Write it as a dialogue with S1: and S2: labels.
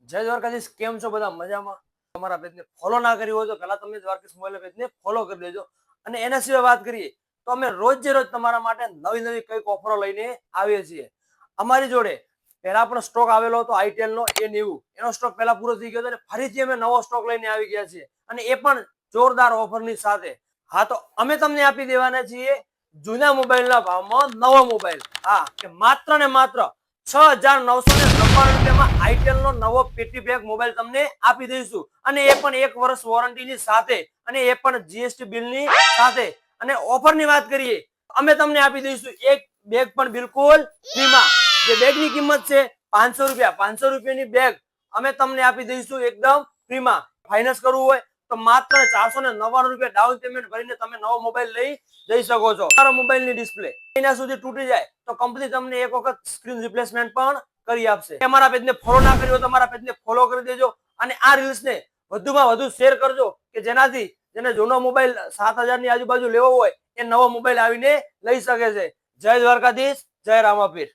S1: જય દ્વારકાધીશ, કેમ છો બધા? મજામાં? તમારા પેજને ફોલો ના કર્યું હોય તો પહેલા તમે દ્વારકાધીશ મોબાઈલ પેજને ફોલો કરી દેજો. અને એના સિવાય વાત કરીએ તો અમે રોજે રોજ તમારા માટે નવી નવી કઈક ઓફરો લઈને આવીએ છીએ. અમારી જોડે પહેલા પણ સ્ટોક આવેલો હતો આઈટેલ નો A90, એનો સ્ટોક પહેલા પૂરો થઈ ગયો હતો અને ફરીથી અમે નવો સ્ટોક લઈને આવી ગયા છીએ અને એ પણ જોરદાર ઓફરની સાથે. હા, તો અમે તમને આપી દેવાના છીએ જૂના મોબાઈલના ભાવમાં નવો મોબાઈલ. હા, કે માત્ર ને માત્ર 6,999 રૂપિયામાં આઈટેલ નો નવો પેટી પેક મોબાઈલ તમને આપી દઈશું અને એ પણ 1 વર્ષ વોરંટીની સાથે અને એ પણ જીએસટી બિલની સાથે. અને ઓફરની વાત કરીએ અમે તમને આપી દઈશું એક બેગ પણ બિલકુલ ફ્રીમાં. જે બેગની કિંમત છે 500 રૂપિયા, 500 રૂપિયાની બેગ અમે તમને આપી દઈશું એકદમ ફ્રીમાં. ફાઇનાન્સ કરવું હોય તો માત્ર 499 રૂપિયા ડાઉન પેમેન્ટ ભરીને તમે નવો મોબાઈલ લઈ જઈ શકો છો. તમારો મોબાઈલની ડિસ્પ્લે મહિના સુધી તૂટી જાય તો કંપની તમને એક વખત સ્ક્રીન રિપ્લેસમેન્ટ પણ કરી આપશે. અમારા પેજને ફોલો ના કર્યો તો અમારા પેજને ફોલો કરી દેજો અને આ રીલ્સને વધુમાં વધુ શેર કરજો કે જેનાથી જેને જૂનો મોબાઈલ 7,000 ની આજુબાજુ લેવો હોય એ નવો મોબાઈલ આવીને લઈ શકે છે. જય દ્વારકાધીશ, જય રામાપીર.